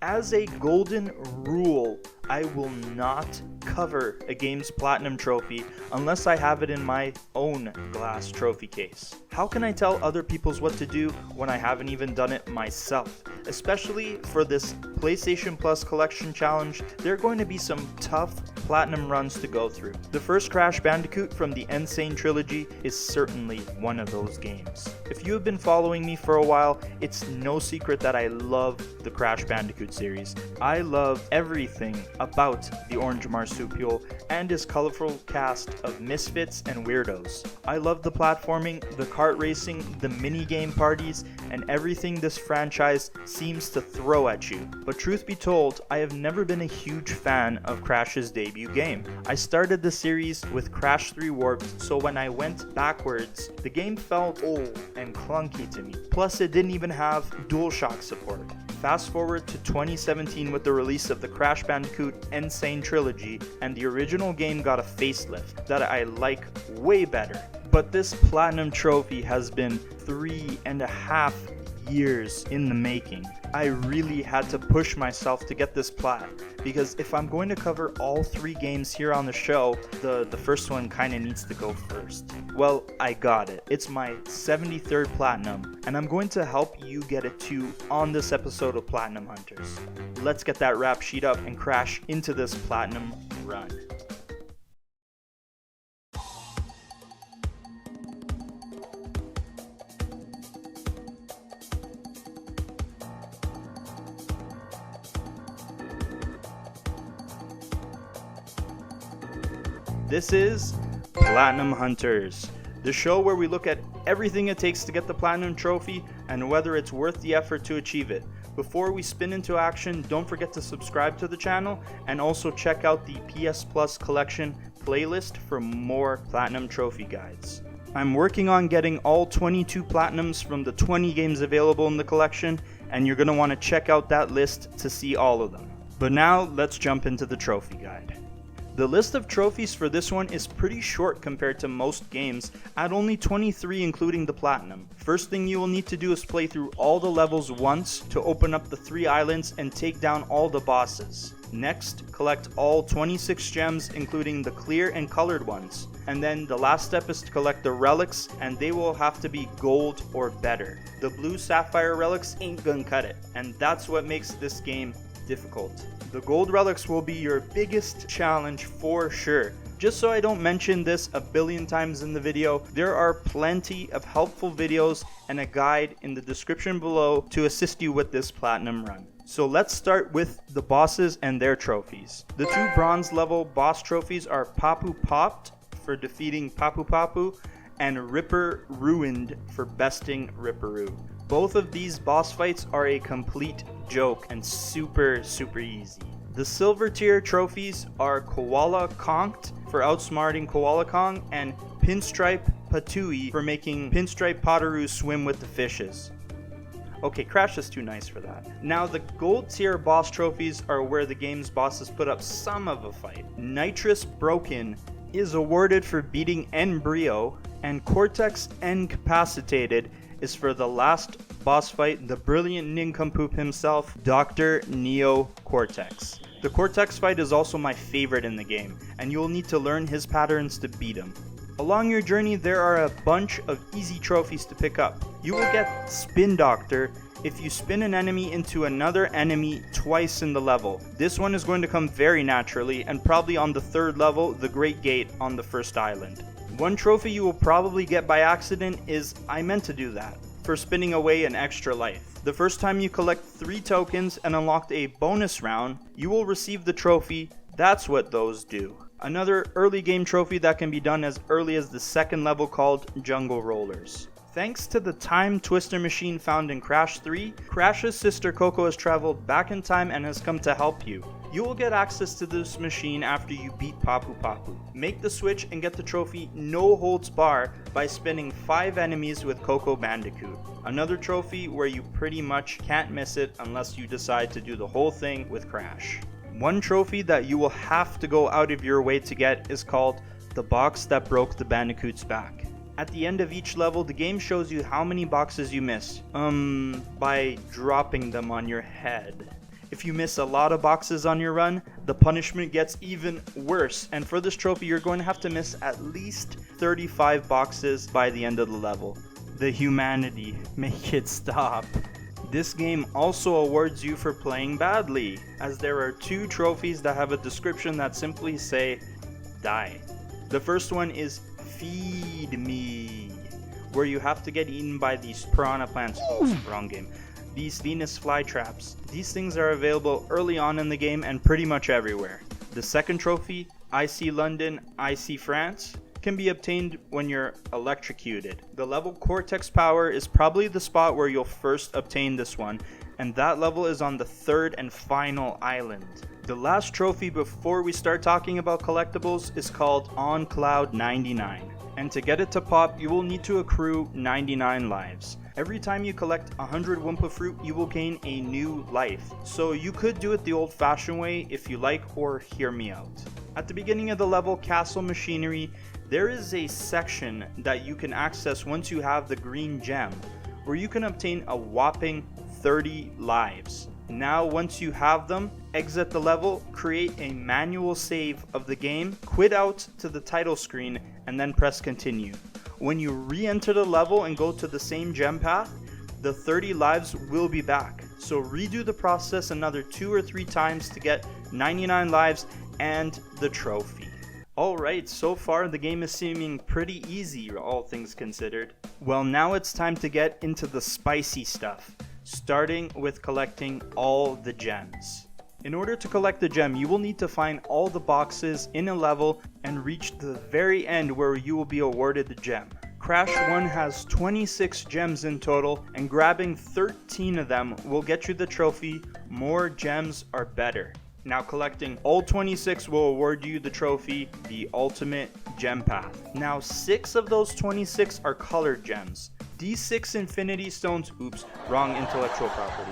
As a golden rule, I will not cover a game's platinum trophy unless I have it in my own glass trophy case. How can I tell other people's what to do when I haven't even done it myself? Especially for this PlayStation Plus Collection Challenge, there are going to be some tough platinum runs to go through. The first Crash Bandicoot from the N Sane Trilogy is certainly one of those games. If you have been following me for a while, it's no secret that I love the Crash Bandicoot series. I love everything about the orange marsupial and his colorful cast of misfits and weirdos. I love the platforming, the kart racing, the mini-game parties, and everything this franchise seems to throw at you. But truth be told, I have never been a huge fan of Crash's debut game. I started the series with Crash 3 Warped, so when I went backwards, the game felt old and clunky to me. Plus, it didn't even have DualShock support. Fast forward to 2017 with the release of the Crash Bandicoot N Sane Trilogy, and the original game got a facelift that I like way better. But this platinum trophy has been 3.5 years in the making. I really had to push myself to get this plat, because if I'm going to cover all 3 games here on the show, the first one kind of needs to go first. Well, I got it. It's my 73rd platinum, and I'm going to help you get it too on this episode of Platinum Hunters. Let's get that rap sheet up and crash into this platinum run. This is Platinum Hunters, the show where we look at everything it takes to get the Platinum Trophy and whether it's worth the effort to achieve it. Before we spin into action, don't forget to subscribe to the channel and also check out the PS Plus Collection playlist for more Platinum Trophy guides. I'm working on getting all 22 Platinums from the 20 games available in the collection, and you're going to want to check out that list to see all of them. But now, let's jump into the trophy guide. The list of trophies for this one is pretty short compared to most games, at only 23 including the Platinum. First thing you will need to do is play through all the levels once to open up the 3 islands and take down all the bosses. Next, collect all 26 gems including the clear and colored ones. And then the last step is to collect the relics, and they will have to be gold or better. The blue sapphire relics ain't gonna cut it, and that's what makes this game difficult. The gold relics will be your biggest challenge for sure. Just so I don't mention this a billion times in the video, there are plenty of helpful videos and a guide in the description below to assist you with this platinum run. So let's start with the bosses and their trophies. The 2 bronze level boss trophies are Papu Popped for defeating Papu Papu and Ripper Ruined for besting Ripperoo. Both of these boss fights are a complete joke and super easy. The silver tier trophies are Koala Conked for outsmarting Koala Kong and Pinstripe Patooey for making Pinstripe Potteroo swim with the fishes. Okay, Crash is too nice for that. Now the gold tier boss trophies are where the game's bosses put up some of a fight. Nitrous Broken is awarded for beating N-Brio, and Cortex Incapacitated is for the last boss fight, the brilliant nincompoop himself, Dr. Neo Cortex. The Cortex fight is also my favorite in the game, and you will need to learn his patterns to beat him. Along your journey, there are a bunch of easy trophies to pick up. You will get Spin Doctor if you spin an enemy into another enemy twice in the level. This one is going to come very naturally, and probably on the 3rd level, the Great Gate on the 1st island. One trophy you will probably get by accident is I meant to do that, for spinning away an extra life. The first time you collect 3 tokens and unlocked a bonus round, you will receive the trophy. That's what those do. Another early game trophy that can be done as early as the 2nd level called Jungle Rollers. Thanks to the Time Twister machine found in Crash 3, Crash's sister Coco has traveled back in time and has come to help you. You will get access to this machine after you beat Papu Papu. Make the switch and get the trophy no holds bar by spinning 5 enemies with Coco Bandicoot. Another trophy where you pretty much can't miss it unless you decide to do the whole thing with Crash. One trophy that you will have to go out of your way to get is called the box that broke the Bandicoot's back. At the end of each level, the game shows you how many boxes you missed, by dropping them on your head. If you miss a lot of boxes on your run, the punishment gets even worse, and for this trophy you're going to have to miss at least 35 boxes by the end of the level. The humanity, make it stop. This game also awards you for playing badly, as there are 2 trophies that have a description that simply say, die. The first one is Feed Me, where you have to get eaten by these piranha plants. Wrong game. These Venus flytraps. These things are available early on in the game and pretty much everywhere. The second trophy, I See London, I See France, can be obtained when you're electrocuted. The level Cortex Power is probably the spot where you'll first obtain this one, and that level is on the 3rd and final island. The last trophy before we start talking about collectibles is called On Cloud 99. And to get it to pop, you will need to accrue 99 lives. Every time you collect 100 Wumpa Fruit, you will gain a new life. So you could do it the old-fashioned way if you like, or hear me out. At the beginning of the level, Castle Machinery, there is a section that you can access once you have the green gem, where you can obtain a whopping 30 lives. Now, once you have them, exit the level, create a manual save of the game, quit out to the title screen, and then press continue. When you re-enter the level and go to the same gem path, the 30 lives will be back. So redo the process another 2 or 3 times to get 99 lives and the trophy. Alright, so far the game is seeming pretty easy, all things considered. Well, now it's time to get into the spicy stuff, starting with collecting all the gems. In order to collect the gem, you will need to find all the boxes in a level and reach the very end where you will be awarded the gem. Crash 1 has 26 gems in total, and grabbing 13 of them will get you the trophy, More Gems Are Better. Now collecting all 26 will award you the trophy, the Ultimate Gem Path. Now 6 of those 26 are colored gems. These 6 Infinity Stones, wrong intellectual property.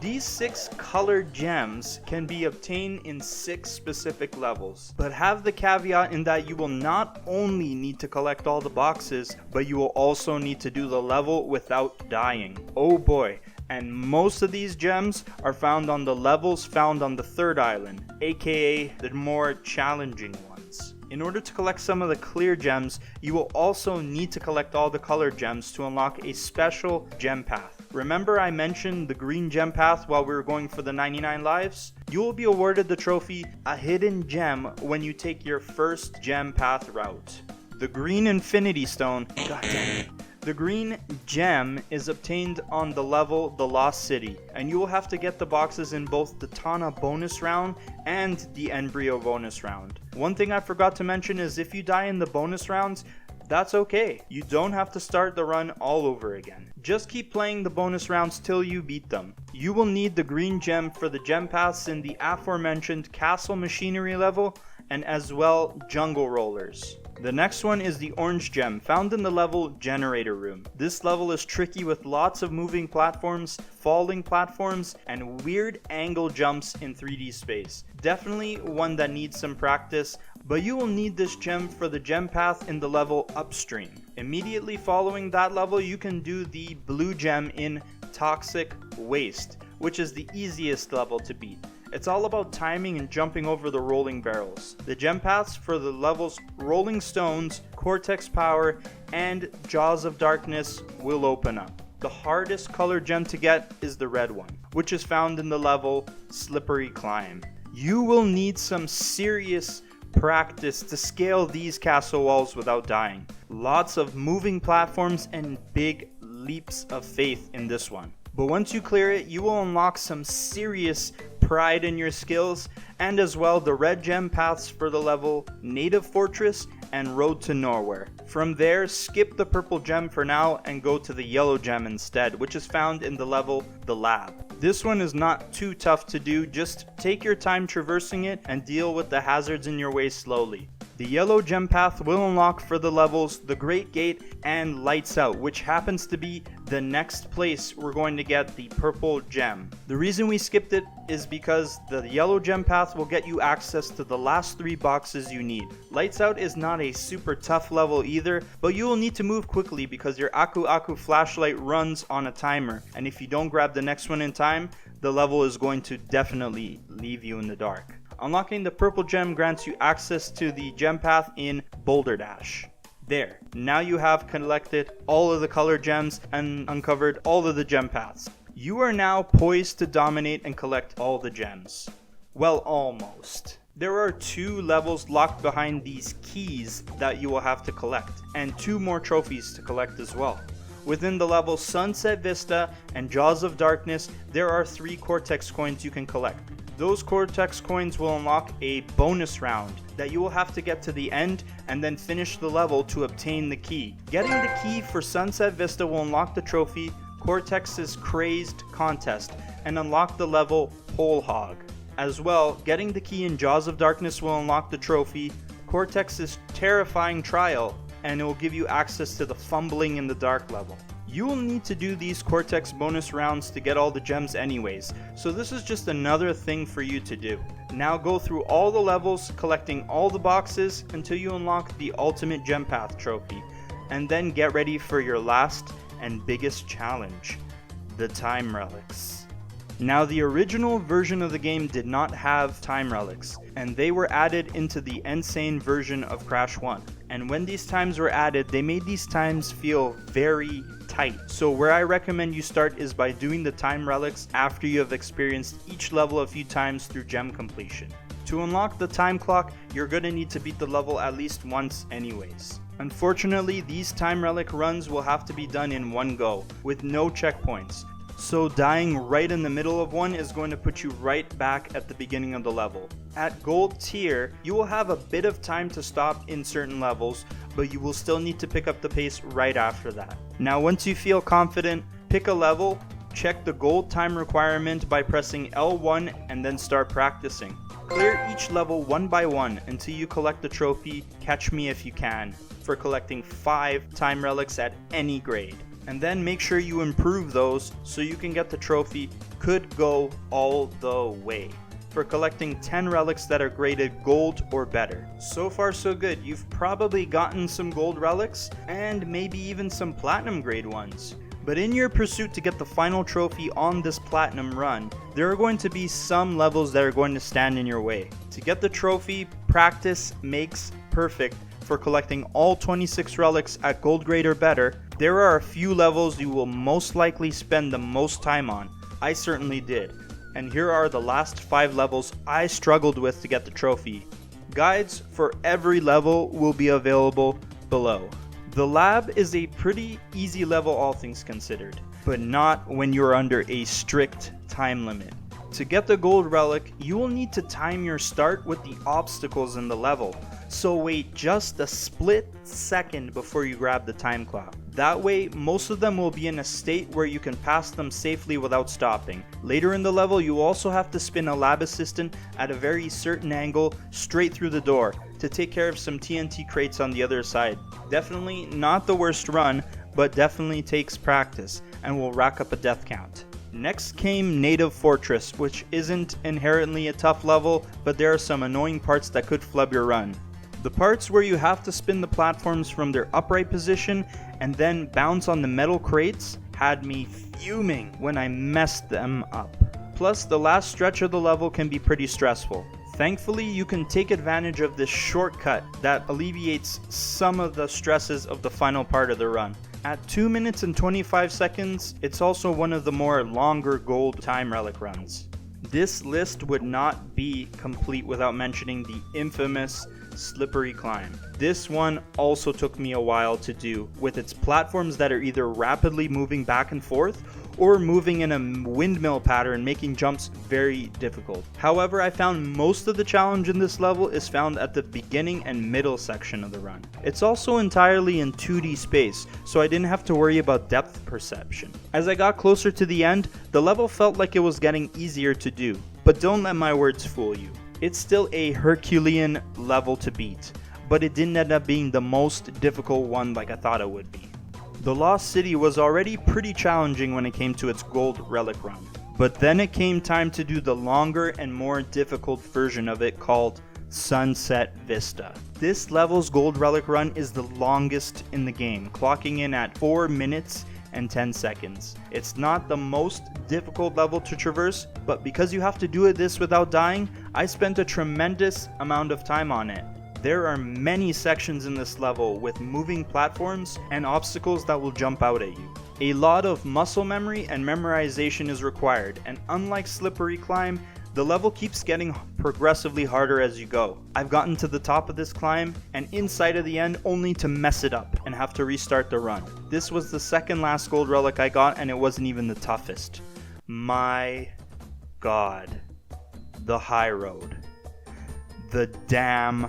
These 6 colored gems can be obtained in 6 specific levels, but have the caveat in that you will not only need to collect all the boxes, but you will also need to do the level without dying. Oh boy. And most of these gems are found on the levels found on the 3rd island, aka the more challenging ones. In order to collect some of the clear gems, you will also need to collect all the colored gems to unlock a special gem path. Remember I mentioned the green gem path while we were going for the 99 lives? You will be awarded the trophy, a hidden gem, when you take your first gem path route. The green Infinity Stone, god damn it. The green gem is obtained on the level The Lost City, and you will have to get the boxes in both the Tana bonus round and the Embryo bonus round. One thing I forgot to mention is if you die in the bonus rounds, that's okay. You don't have to start the run all over again. Just keep playing the bonus rounds till you beat them. You will need the green gem for the gem paths in the aforementioned Castle Machinery level, and as well Jungle Rollers. The next one is the orange gem, found in the level Generator Room. This level is tricky with lots of moving platforms, falling platforms, and weird angle jumps in 3D space. Definitely one that needs some practice, but you will need this gem for the gem path in the level Upstream. Immediately following that level, you can do the blue gem in Toxic Waste, which is the easiest level to beat. It's all about timing and jumping over the rolling barrels. The gem paths for the levels Rolling Stones, Cortex Power, and Jaws of Darkness will open up. The hardest colored gem to get is the red one, which is found in the level Slippery Climb. You will need some serious practice to scale these castle walls without dying. Lots of moving platforms and big leaps of faith in this one. But once you clear it, you will unlock some serious pride in your skills, and as well the red gem paths for the level Native Fortress and Road to Nowhere. From there, skip the purple gem for now and go to the yellow gem instead, which is found in the level The Lab. This one is not too tough to do, just take your time traversing it and deal with the hazards in your way slowly. The yellow gem path will unlock for the levels The Great Gate and Lights Out, which happens to be the next place we're going to get the purple gem. The reason we skipped it is because the yellow gem path will get you access to the last 3 boxes you need. Lights Out is not a super tough level either, but you will need to move quickly because your Aku Aku flashlight runs on a timer, and if you don't grab the next one in time, the level is going to definitely leave you in the dark. Unlocking the purple gem grants you access to the gem path in Boulder Dash. There, now you have collected all of the color gems and uncovered all of the gem paths. You are now poised to dominate and collect all the gems. Well, almost. There are 2 levels locked behind these keys that you will have to collect, and 2 more trophies to collect as well. Within the levels Sunset Vista and Jaws of Darkness, there are 3 Cortex coins you can collect. Those Cortex coins will unlock a bonus round that you will have to get to the end and then finish the level to obtain the key. Getting the key for Sunset Vista will unlock the trophy Cortex's Crazed Contest and unlock the level Pole Hog. As well, getting the key in Jaws of Darkness will unlock the trophy Cortex's Terrifying Trial, and it will give you access to the Fumbling in the Dark level. You will need to do these Cortex bonus rounds to get all the gems anyways, so this is just another thing for you to do. Now go through all the levels, collecting all the boxes until you unlock the Ultimate Gem Path trophy, and then get ready for your last and biggest challenge, the Time Relics. Now, the original version of the game did not have time relics, and they were added into the N Sane version of Crash 1. And when these times were added, they made these times feel very tight. So where I recommend you start is by doing the time relics after you have experienced each level a few times through gem completion. To unlock the time clock, you're going to need to beat the level at least once anyways. Unfortunately, these time relic runs will have to be done in one go, with no checkpoints. So dying right in the middle of one is going to put you right back at the beginning of the level. At gold tier, you will have a bit of time to stop in certain levels, but you will still need to pick up the pace right after that. Now once you feel confident, pick a level, check the gold time requirement by pressing L1 and then start practicing. Clear each level one by one until you collect the trophy Catch Me If You Can for collecting 5 time relics at any grade. And then make sure you improve those so you can get the trophy Could Go All the Way for collecting 10 relics that are graded gold or better. So far so good. You've probably gotten some gold relics and maybe even some platinum grade ones. But in your pursuit to get the final trophy on this platinum run, there are going to be some levels that are going to stand in your way. To get the trophy, practice makes perfect for collecting all 26 relics at gold grade or better. There are a few levels you will most likely spend the most time on. I certainly did. And here are the last 5 levels I struggled with to get the trophy. Guides for every level will be available below. The lab is a pretty easy level all things considered, but not when you're under a strict time limit. To get the gold relic, you will need to time your start with the obstacles in the level, so wait just a split second before you grab the time clock. That way, most of them will be in a state where you can pass them safely without stopping. Later in the level, you also have to spin a lab assistant at a very certain angle straight through the door to take care of some TNT crates on the other side. Definitely not the worst run, but definitely takes practice and will rack up a death count. Next came Native Fortress, which isn't inherently a tough level, but there are some annoying parts that could flub your run. The parts where you have to spin the platforms from their upright position and then bounce on the metal crates had me fuming when I messed them up. Plus, the last stretch of the level can be pretty stressful. Thankfully, you can take advantage of this shortcut that alleviates some of the stresses of the final part of the run. At 2 minutes and 25 seconds, it's also one of the more longer gold time relic runs. This list would not be complete without mentioning the infamous Slippery Climb. This one also took me a while to do, with its platforms that are either rapidly moving back and forth or moving in a windmill pattern, making jumps very difficult. However, I found most of the challenge in this level is found at the beginning and middle section of the run. It's also entirely in 2D space, so I didn't have to worry about depth perception. As I got closer to the end, the level felt like it was getting easier to do, but don't let my words fool you. It's still a Herculean level to beat, but it didn't end up being the most difficult one like I thought it would be. The Lost City was already pretty challenging when it came to its gold relic run, but then it came time to do the longer and more difficult version of it called Sunset Vista. This level's gold relic run is the longest in the game, clocking in at 4 minutes and 10 seconds. It's not the most difficult level to traverse, but because you have to do this without dying, I spent a tremendous amount of time on it. There are many sections in this level with moving platforms and obstacles that will jump out at you. A lot of muscle memory and memorization is required, and unlike Slippery Climb, the level keeps getting progressively harder as you go. I've gotten to the top of this climb and inside of the end only to mess it up and have to restart the run. This was the second last gold relic I got and it wasn't even the toughest. My God. The high road. The damn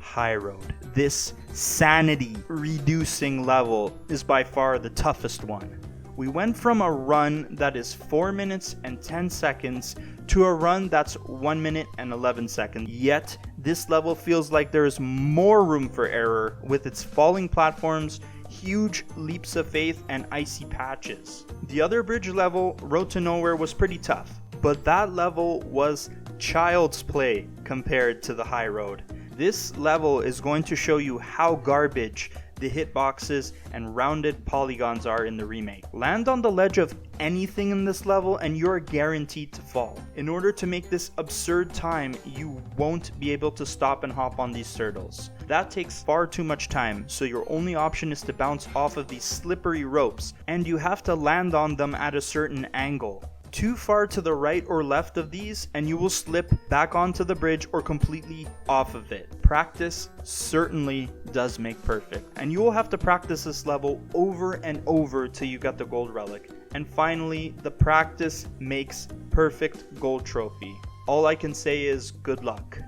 high road. This sanity reducing level is by far the toughest one. We went from a run that is 4 minutes and 10 seconds to a run that's 1 minute and 11 seconds. Yet, this level feels like there is more room for error with its falling platforms, huge leaps of faith, and icy patches. The other bridge level, Road to Nowhere, was pretty tough, but that level was child's play compared to the high road. This level is going to show you how garbage the hitboxes and rounded polygons are in the remake. Land on the ledge of anything in this level and you're guaranteed to fall. In order to make this absurd time, you won't be able to stop and hop on these turtles. That takes far too much time, so your only option is to bounce off of these slippery ropes, and you have to land on them at a certain angle. Too far to the right or left of these and you will slip back onto the bridge or completely off of it. Practice certainly does make perfect, and you will have to practice this level over and over till you get the gold relic. And finally, the practice makes perfect gold trophy. All I can say is good luck.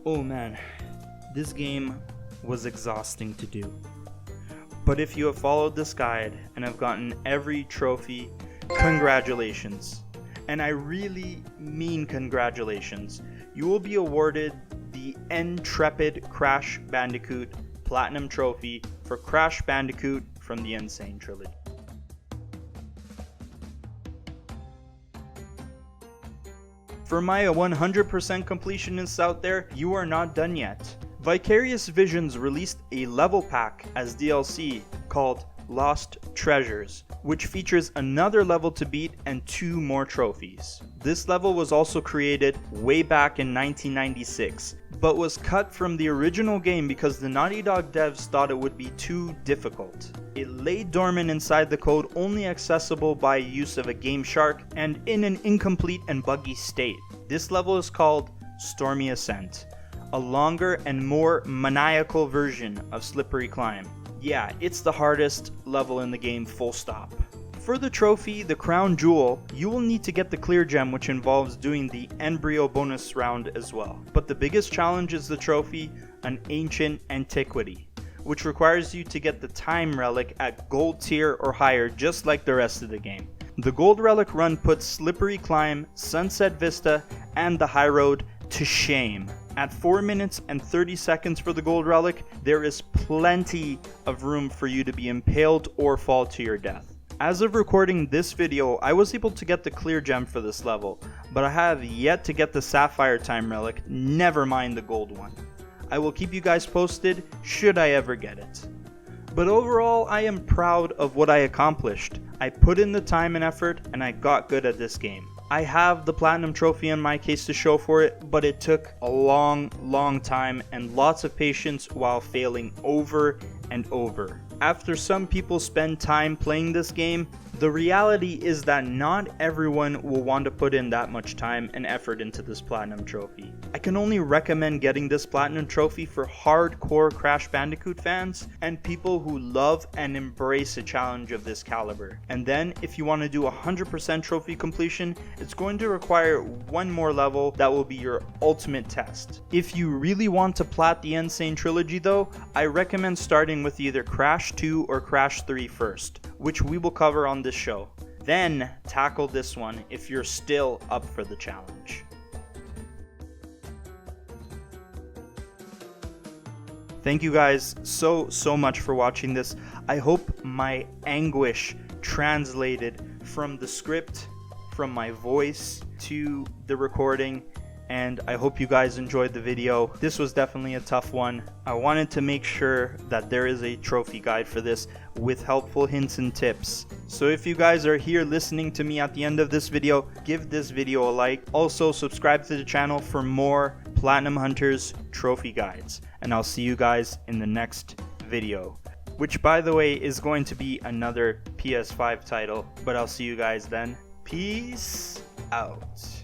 Oh man, this game was exhausting to do. But if you have followed this guide and have gotten every trophy, congratulations. And I really mean congratulations. You will be awarded the Intrepid Crash Bandicoot Platinum Trophy for Crash Bandicoot from the N Sane Trilogy. For my 100% completionists out there, you are not done yet. Vicarious Visions released a level pack as DLC called Lost Treasures, which features another level to beat and 2 more trophies. This level was also created way back in 1996, but was cut from the original game because the Naughty Dog devs thought it would be too difficult. It lay dormant inside the code, only accessible by use of a Game Shark and in an incomplete and buggy state. This level is called Stormy Ascent, a longer and more maniacal version of Slippery Climb. Yeah, it's the hardest level in the game, full stop. For the trophy, the Crown Jewel, you will need to get the Clear Gem, which involves doing the Embryo bonus round as well. But the biggest challenge is the trophy, an Ancient Antiquity, which requires you to get the Time Relic at Gold tier or higher, just like the rest of the game. The Gold Relic Run puts Slippery Climb, Sunset Vista, and the High Road to shame. At 4 minutes and 30 seconds for the gold relic, there is plenty of room for you to be impaled or fall to your death. As of recording this video, I was able to get the clear gem for this level, but I have yet to get the sapphire time relic, never mind the gold one. I will keep you guys posted should I ever get it. But overall, I am proud of what I accomplished. I put in the time and effort, and I got good at this game. I have the platinum trophy in my case to show for it, but it took a long time and lots of patience while failing over and over. After some people spend time playing this game, the reality is that not everyone will want to put in that much time and effort into this platinum trophy. I can only recommend getting this platinum trophy for hardcore Crash Bandicoot fans and people who love and embrace a challenge of this caliber. And then if you want to do 100% trophy completion, it's going to require one more level that will be your ultimate test. If you really want to plat the N Sane Trilogy though, I recommend starting with either Crash 2 or Crash 3 first, which we will cover on this show. Then tackle this one if you're still up for the challenge. Thank you guys so much for watching this. I hope my anguish translated from the script, from my voice to the recording, and I hope you guys enjoyed the video. This was definitely a tough one. I wanted to make sure that there is a trophy guide for this with helpful hints and tips. So if you guys are here listening to me at the end of this video, give this video a like. Also subscribe to the channel for more Platinum Hunters trophy guides, and I'll see you guys in the next video, which by the way is going to be another PS5 title, but I'll see you guys then. Peace out.